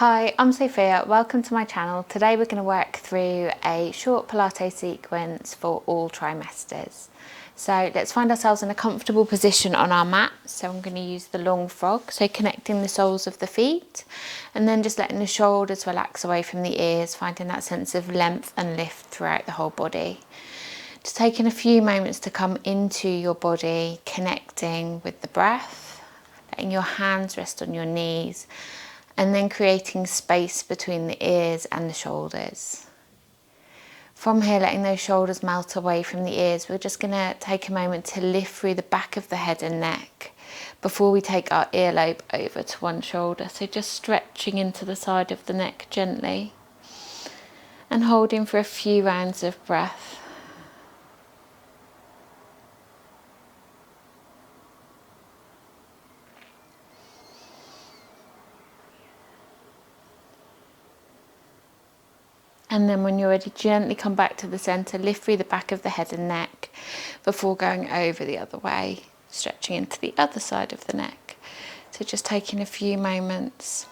Hi, I'm Sophia. Welcome to my channel. Today we're going to work through a short Pilates sequence for all trimesters. So let's find ourselves in a comfortable position on our mat. So I'm going to use the long frog, so connecting the soles of the feet and then just letting the shoulders relax away from the ears, finding that sense of length and lift throughout the whole body. Just taking a few moments to come into your body, connecting with the breath, letting your hands rest on your knees, and then creating space between the ears and the shoulders. From here, letting those shoulders melt away from the ears, we're just going to take a moment to lift through the back of the head and neck before we take our earlobe over to one shoulder. So just stretching into the side of the neck gently and holding for a few rounds of breath. And then when you're ready, gently come back to the centre, lift through the back of the head and neck before going over the other way, stretching into the other side of the neck. So just taking a few moments.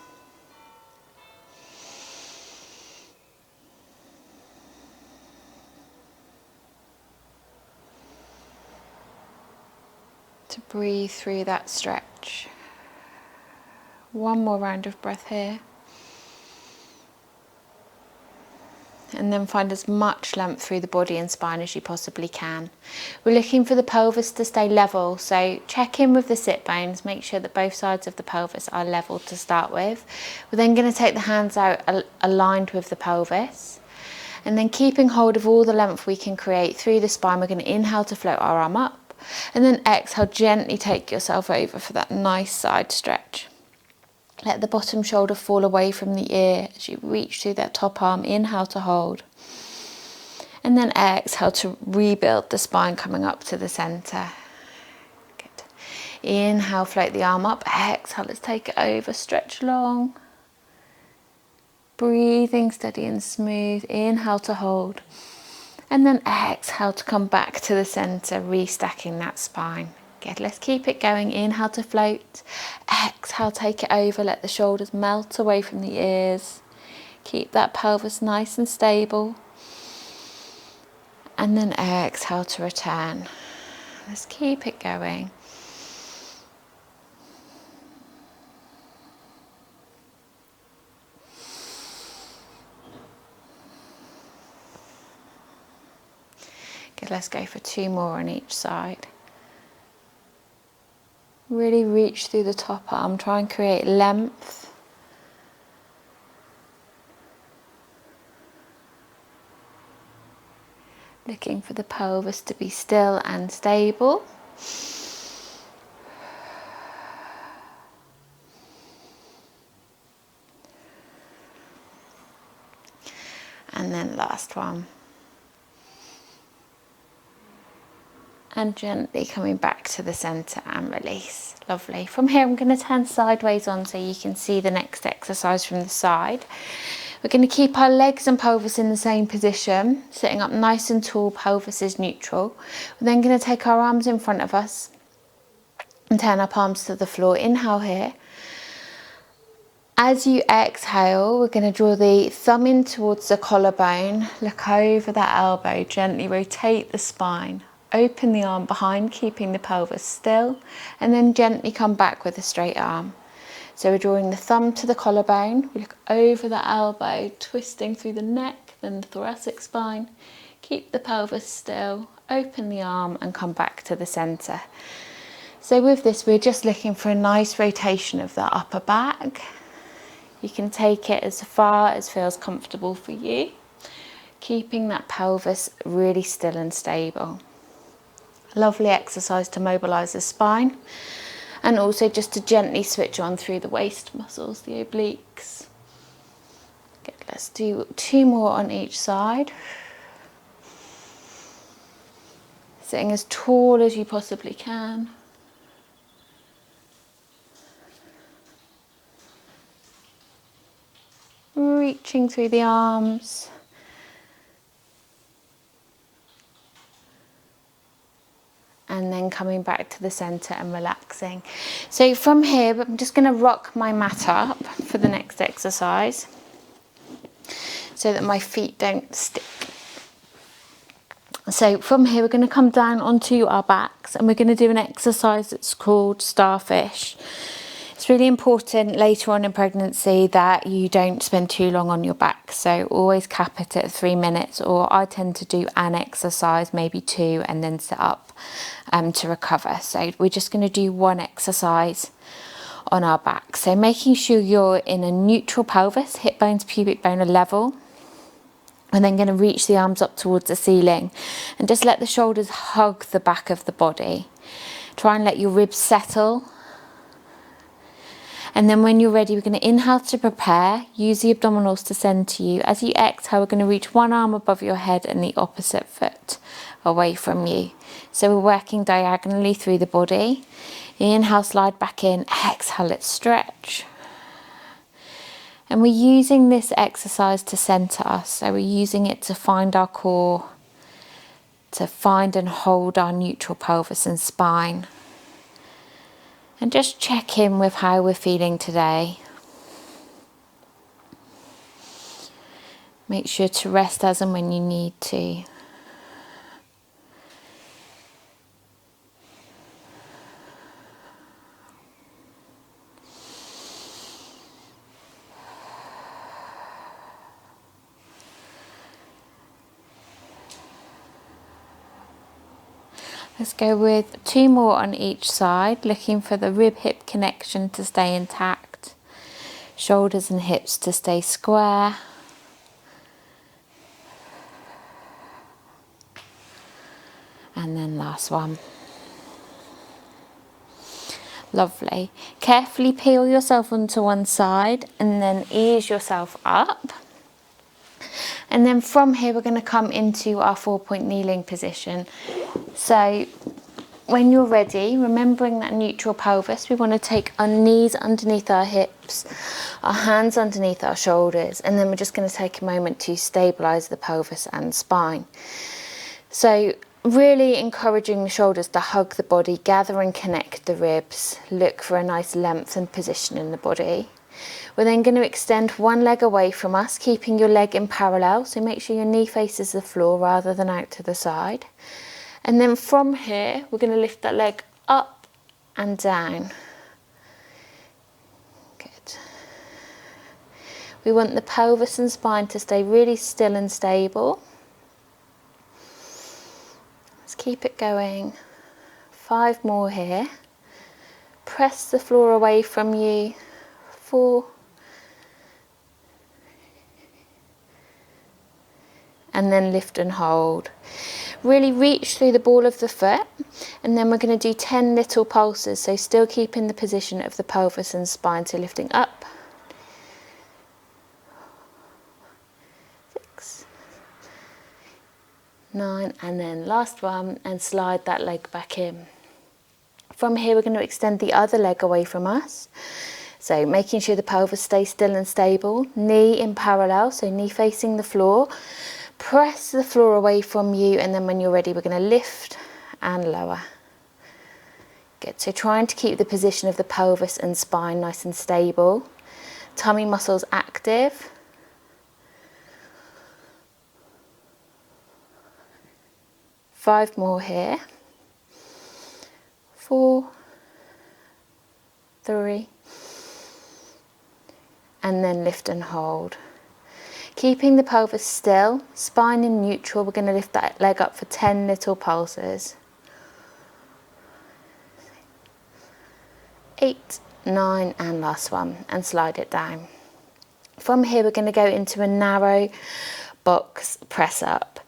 To breathe through that stretch. One more round of breath here. And then find as much length through the body and spine as you possibly can. We're looking for the pelvis to stay level, so check in with the sit bones, make sure that both sides of the pelvis are level to start with. We're then going to take the hands out aligned with the pelvis, and then keeping hold of all the length we can create through the spine, we're going to inhale to float our arm up, and then exhale, gently take yourself over for that nice side stretch. Let the bottom shoulder fall away from the ear as you reach through that top arm. Inhale to hold. And then exhale to rebuild the spine coming up to the centre. Good. Inhale, float the arm up. Exhale, let's take it over. Stretch long. Breathing steady and smooth. Inhale to hold. And then exhale to come back to the centre, restacking that spine. Good, let's keep it going. Inhale to float. Exhale, take it over. Let the shoulders melt away from the ears. Keep that pelvis nice and stable. And then exhale to return. Let's keep it going. Good, let's go for 2 more on each side. Really reach through the top arm, try and create length. Looking for the pelvis to be still and stable. And then last one. And gently coming back to the centre and release. Lovely. From here I'm going to turn sideways on so you can see the next exercise from the side. We're going to keep our legs and pelvis in the same position, sitting up nice and tall, pelvis is neutral. We're then going to take our arms in front of us and turn our palms to the floor. Inhale here. As you exhale, we're going to draw the thumb in towards the collarbone, look over that elbow, gently rotate the spine. Open the arm behind, keeping the pelvis still, and then gently come back with a straight arm. So we're drawing the thumb to the collarbone, we look over the elbow, twisting through the neck, then the thoracic spine. Keep the pelvis still, open the arm and come back to the centre. So with this, we're just looking for a nice rotation of that upper back. You can take it as far as feels comfortable for you, keeping that pelvis really still and stable. Lovely exercise to mobilise the spine and also just to gently switch on through the waist muscles, the obliques. Good, let's do 2 more on each side. Sitting as tall as you possibly can. Reaching through the arms. And then coming back to the centre and relaxing. So from here, I'm just going to rock my mat up for the next exercise so that my feet don't stick. So from here, we're going to come down onto our backs and we're going to do an exercise that's called starfish. It's really important later on in pregnancy that you don't spend too long on your back. So always cap it at 3 minutes, or I tend to do an exercise, maybe 2, and then sit up to recover. So we're just going to do one exercise on our back. So making sure you're in a neutral pelvis, hip bones, pubic bone are level. And then going to reach the arms up towards the ceiling and just let the shoulders hug the back of the body. Try and let your ribs settle. And then when you're ready, we're going to inhale to prepare. Use the abdominals to center you. As you exhale, we're going to reach one arm above your head and the opposite foot away from you. So we're working diagonally through the body. Inhale, slide back in. Exhale, let's stretch. And we're using this exercise to center us. So we're using it to find our core, to find and hold our neutral pelvis and spine. And just check in with how we're feeling today. Make sure to rest as and when you need to. Let's go with 2 more on each side, looking for the rib-hip connection to stay intact, shoulders and hips to stay square. And then last one. Lovely. Carefully peel yourself onto one side and then ease yourself up. And then from here, we're going to come into our 4-point kneeling position. So when you're ready, remembering that neutral pelvis, we want to take our knees underneath our hips, our hands underneath our shoulders, and then we're just going to take a moment to stabilize the pelvis and spine. So really encouraging the shoulders to hug the body, gather and connect the ribs, look for a nice length and position in the body. We're then going to extend one leg away from us, keeping your leg in parallel. So make sure your knee faces the floor rather than out to the side. And then from here, we're going to lift that leg up and down. Good. We want the pelvis and spine to stay really still and stable. Let's keep it going. 5 more here. Press the floor away from you. 4. And then lift and hold. Really reach through the ball of the foot, and then we're going to do 10 little pulses, so still keeping the position of the pelvis and spine, so lifting up, 6, 9, and then last one, and slide that leg back in. From here, we're going to extend the other leg away from us, so making sure the pelvis stays still and stable, knee in parallel, so knee facing the floor. Press the floor away from you, and then when you're ready, we're going to lift and lower. Good. So trying to keep the position of the pelvis and spine nice and stable. Tummy muscles active. Five more here. 4, 3, and then lift and hold. Keeping the pelvis still, spine in neutral, we're going to lift that leg up for 10 little pulses. 8, 9, and last one, and slide it down. From here, we're going to go into a narrow box press up.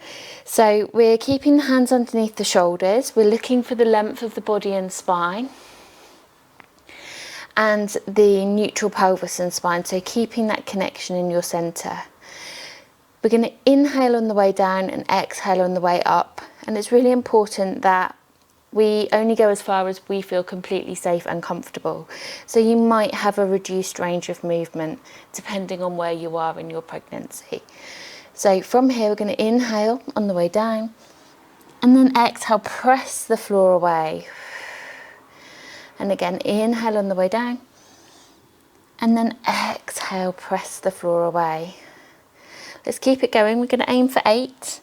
So we're keeping the hands underneath the shoulders. We're looking for the length of the body and spine, and the neutral pelvis and spine, so keeping that connection in your center. We're going to inhale on the way down and exhale on the way up. And it's really important that we only go as far as we feel completely safe and comfortable. So you might have a reduced range of movement depending on where you are in your pregnancy. So from here, we're going to inhale on the way down and then exhale, press the floor away. And again, inhale on the way down And then exhale, press the floor away. Let's keep it going. We're going to aim for 8,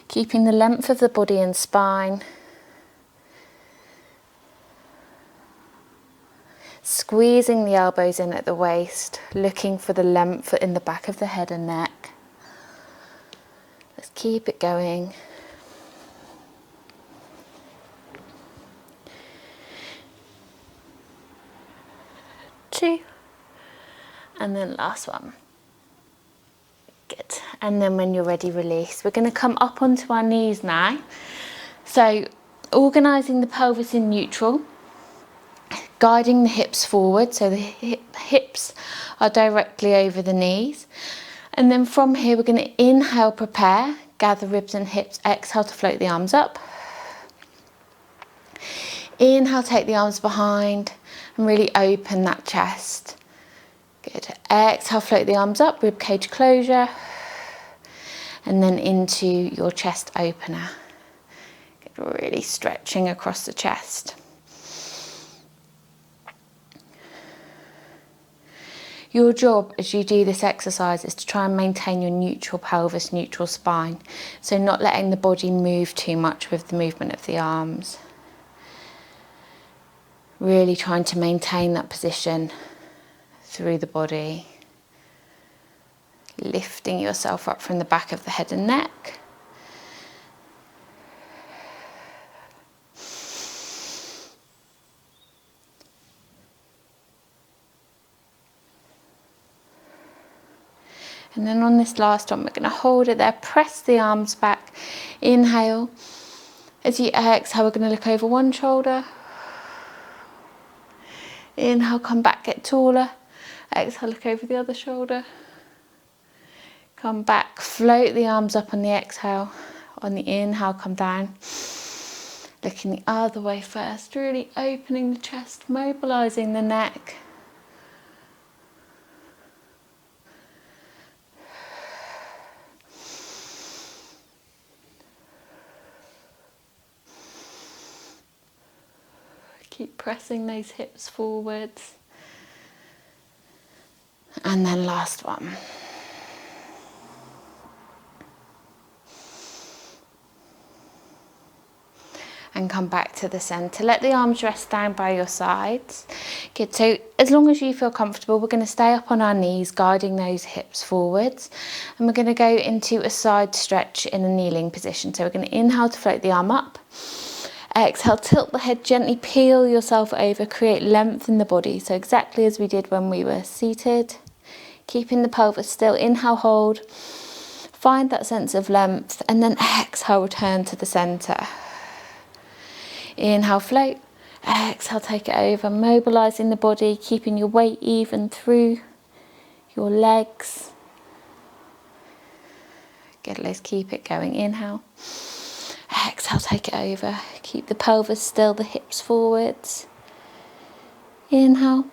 keeping the length of the body and spine. Squeezing the elbows in at the waist, looking for the length in the back of the head and neck. Let's keep it going. 2, and then last one. Good. And then when you're ready, release. We're going to come up onto our knees now. So organising the pelvis in neutral, guiding the hips forward, so the hips are directly over the knees. And then from here, we're going to inhale, prepare, gather ribs and hips, exhale to float the arms up. Inhale, take the arms behind and really open that chest. Good. Exhale, float the arms up, rib cage closure, and then into your chest opener. Good. Really stretching across the chest. Your job as you do this exercise is to try and maintain your neutral pelvis, neutral spine. So not letting the body move too much with the movement of the arms. Really trying to maintain that position through the body. Lifting yourself up from the back of the head and neck. And then on this last one, we're going to hold it there, press the arms back, inhale. As you exhale, we're going to look over one shoulder. Inhale, come back, get taller. Exhale, look over the other shoulder. Come back, float the arms up on the exhale. On the inhale, come down. Looking the other way first, really opening the chest, mobilising the neck. Keep pressing those hips forwards. And then last one. And come back to the centre. Let the arms rest down by your sides. Good, so as long as you feel comfortable, we're going to stay up on our knees, guiding those hips forwards. And we're going to go into a side stretch in a kneeling position. So we're going to inhale to float the arm up. Exhale, tilt the head gently, peel yourself over, create length in the body. So exactly as we did when we were seated. Keeping the pelvis still, inhale, hold. Find that sense of length and then exhale, return to the centre. Inhale, float. Exhale, take it over, mobilising the body, keeping your weight even through your legs. Good, let's keep it going. Inhale. Exhale, take it over. Keep the pelvis still, the hips forwards. Inhale.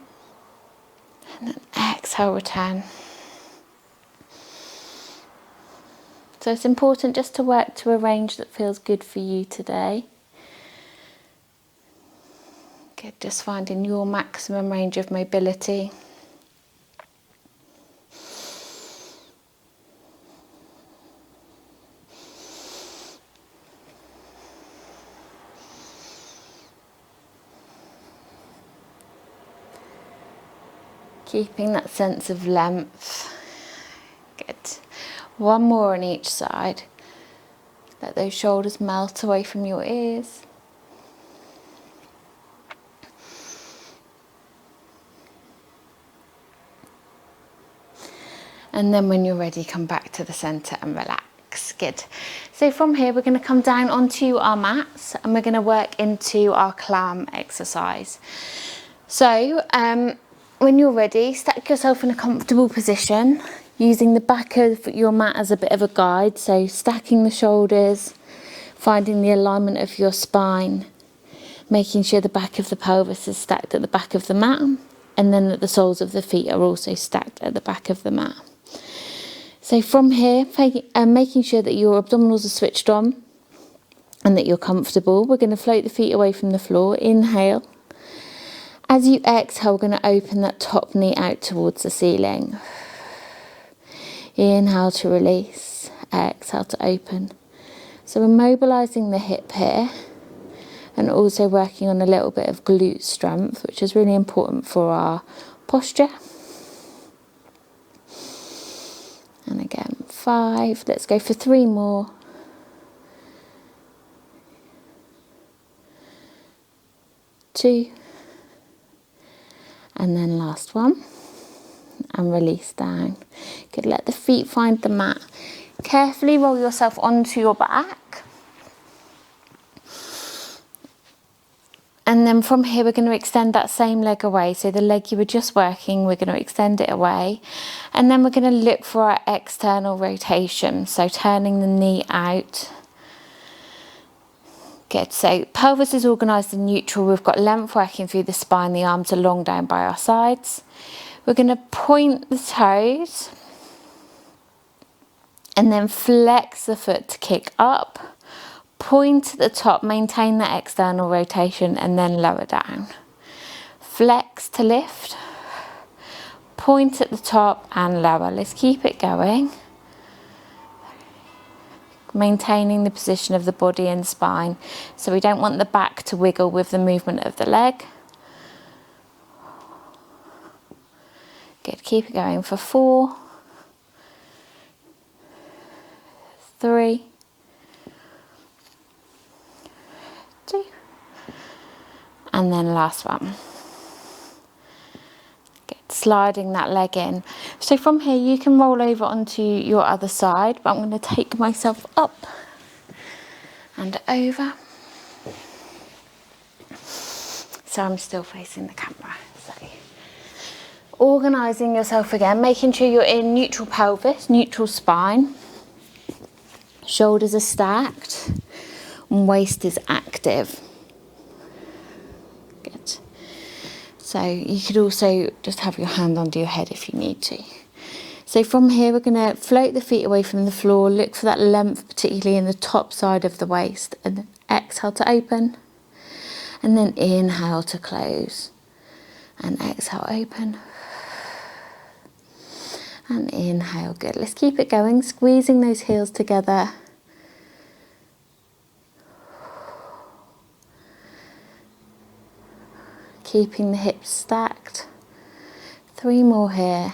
And then exhale, return. So it's important just to work to a range that feels good for you today. Good, just finding your maximum range of mobility. Keeping that sense of length. Good. One more on each side. Let those shoulders melt away from your ears. And then when you're ready, come back to the centre and relax. Good. So from here, we're going to come down onto our mats and we're going to work into our clam exercise. So, when you're ready, stack yourself in a comfortable position, using the back of your mat as a bit of a guide. So stacking the shoulders, finding the alignment of your spine, making sure the back of the pelvis is stacked at the back of the mat, and then that the soles of the feet are also stacked at the back of the mat. So from here, making sure that your abdominals are switched on and that you're comfortable, we're going to float the feet away from the floor. Inhale. As you exhale, we're going to open that top knee out towards the ceiling. Inhale to release, exhale to open. So we're mobilising the hip here and also working on a little bit of glute strength, which is really important for our posture. And again, 5. Let's go for 3 more. 2. And then last one. And release down. Good, let the feet find the mat. Carefully roll yourself onto your back. And then from here we're going to extend that same leg away. So the leg you were just working, we're going to extend it away. And then we're going to look for our external rotation. So turning the knee out. Good, so pelvis is organised in neutral. We've got length working through the spine. The arms are long down by our sides. We're going to point the toes. And then flex the foot to kick up. Point at the top, maintain that external rotation, and then lower down. Flex to lift. Point at the top and lower. Let's keep it going. Maintaining the position of the body and spine. So we don't want the back to wiggle with the movement of the leg. Good, keep it going for 4, 3, 2, and then last one. Good, sliding that leg in. So from here you can roll over onto your other side, but I'm going to take myself up and over. So I'm still facing the camera. So organising yourself again, making sure you're in neutral pelvis, neutral spine. Shoulders are stacked and waist is active. Good. So you could also just have your hand under your head if you need to. So from here we're going to float the feet away from the floor, look for that length particularly in the top side of the waist, and then exhale to open, and then inhale to close, and exhale open, and inhale. Good, let's keep it going, squeezing those heels together. Keeping the hips stacked. 3 more here.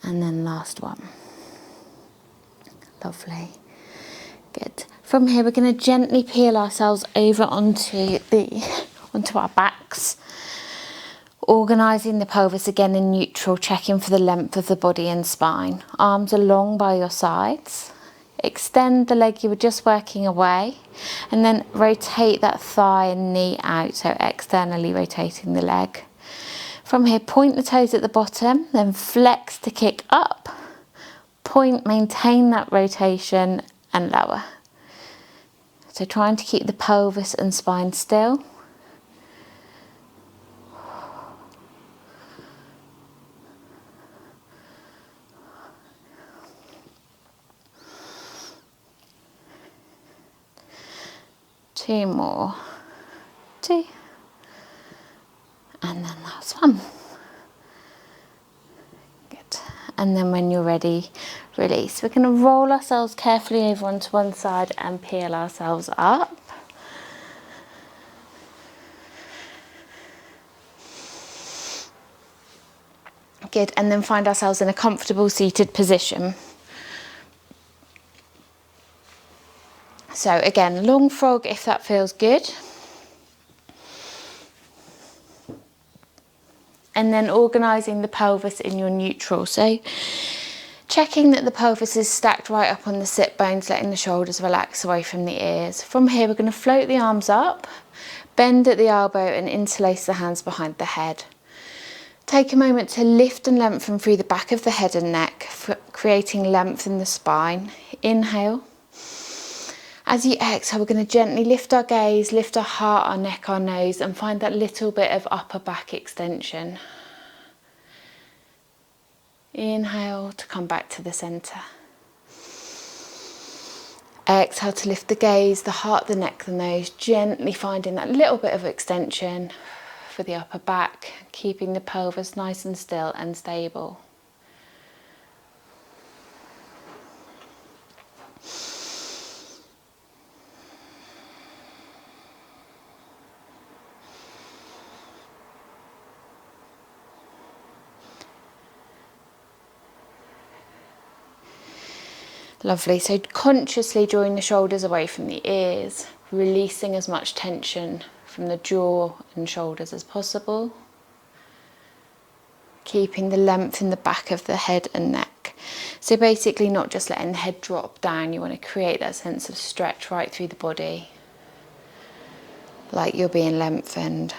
And then last one. Lovely. Good. From here we're going to gently peel ourselves over onto our backs. Organising the pelvis again in neutral, checking for the length of the body and spine. Arms are long by your sides. Extend the leg you were just working away, and then rotate that thigh and knee out, so externally rotating the leg. From here, point the toes at the bottom, then flex to kick up. Point, maintain that rotation and lower. So trying to keep the pelvis and spine still. Two more. 2. And then last one. Good. And then when you're ready, release. We're going to roll ourselves carefully over onto one side and peel ourselves up. Good. And then find ourselves in a comfortable seated position. So again, long frog if that feels good. And then organising the pelvis in your neutral. So checking that the pelvis is stacked right up on the sit bones, letting the shoulders relax away from the ears. From here we're going to float the arms up, bend at the elbow and interlace the hands behind the head. Take a moment to lift and lengthen through the back of the head and neck, creating length in the spine. Inhale. As you exhale, we're going to gently lift our gaze, lift our heart, our neck, our nose, and find that little bit of upper back extension. Inhale to come back to the centre. Exhale to lift the gaze, the heart, the neck, the nose, gently finding that little bit of extension for the upper back, keeping the pelvis nice and still and stable. Lovely, so consciously drawing the shoulders away from the ears, releasing as much tension from the jaw and shoulders as possible. Keeping the length in the back of the head and neck. So basically not just letting the head drop down, you want to create that sense of stretch right through the body, like you're being lengthened.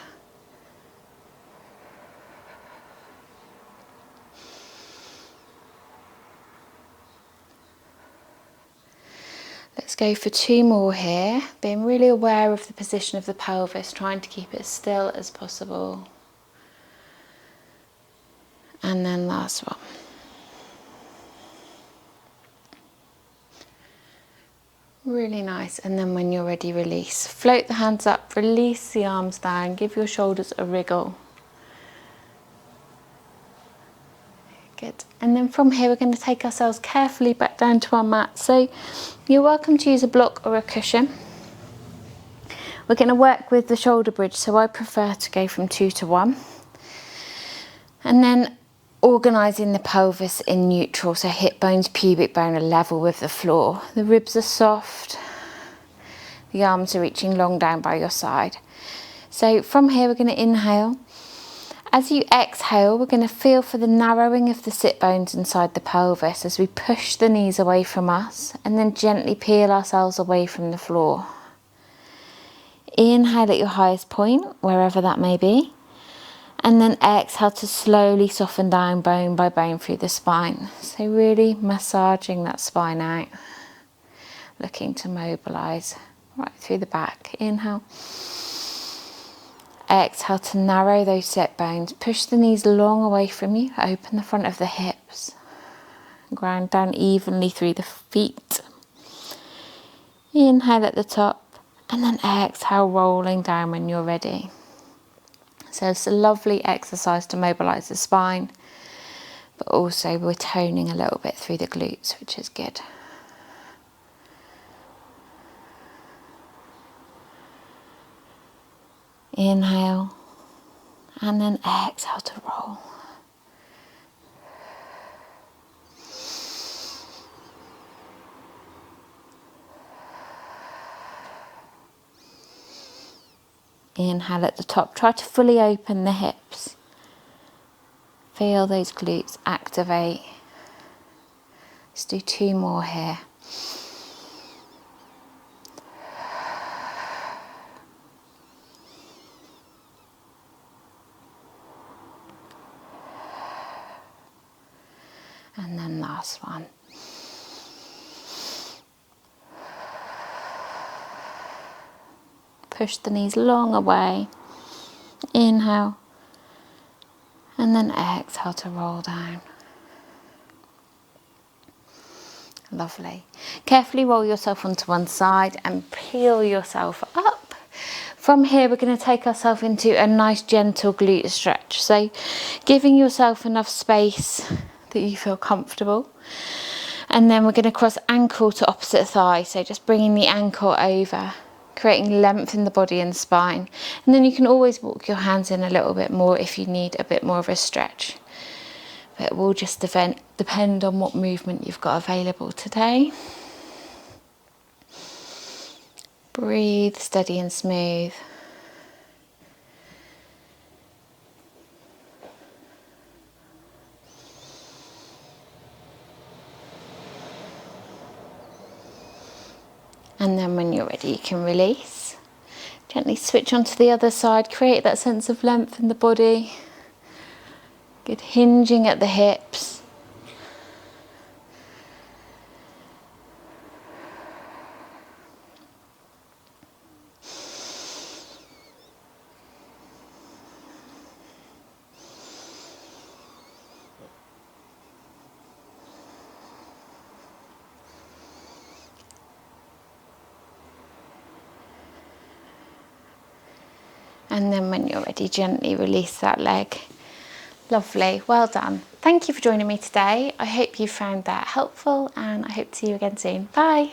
Let's go for 2 more here, being really aware of the position of the pelvis, trying to keep it as still as possible. And then last one. Really nice, and then when you're ready, release. Float the hands up, release the arms down, give your shoulders a wriggle. Good. And then from here we're going to take ourselves carefully back down to our mat. So you're welcome to use a block or a cushion. We're going to work with the shoulder bridge, so I prefer to go from 2 to 1. And then organising the pelvis in neutral, so hip bones, pubic bone are level with the floor. The ribs are soft, the arms are reaching long down by your side. So from here we're going to inhale. As you exhale, we're going to feel for the narrowing of the sit bones inside the pelvis as we push the knees away from us and then gently peel ourselves away from the floor. Inhale at your highest point, wherever that may be, and then exhale to slowly soften down bone by bone through the spine. So really massaging that spine out, looking to mobilise right through the back. Inhale. Exhale to narrow those sit bones. Push the knees long away from you. Open the front of the hips. Ground down evenly through the feet. Inhale at the top and then exhale, rolling down when you're ready. So it's a lovely exercise to mobilise the spine, but also we're toning a little bit through the glutes, which is good. Inhale and then exhale to roll. Inhale at the top, try to fully open the hips. Feel those glutes activate. Let's do 2 more here. And then last one. Push the knees long away. Inhale. And then exhale to roll down. Lovely. Carefully roll yourself onto one side and peel yourself up. From here we're going to take ourselves into a nice gentle glute stretch. So giving yourself enough space that you feel comfortable. And then we're going to cross ankle to opposite thigh. So just bringing the ankle over, creating length in the body and spine. And then you can always walk your hands in a little bit more if you need a bit more of a stretch. But it will just depend on what movement you've got available today. Breathe steady and smooth. And then when you're ready, you can release. Gently switch onto the other side, create that sense of length in the body. Good, hinging at the hips. And then when you're ready, gently release that leg. Lovely, well done. Thank you for joining me today. I hope you found that helpful, and I hope to see you again soon. Bye.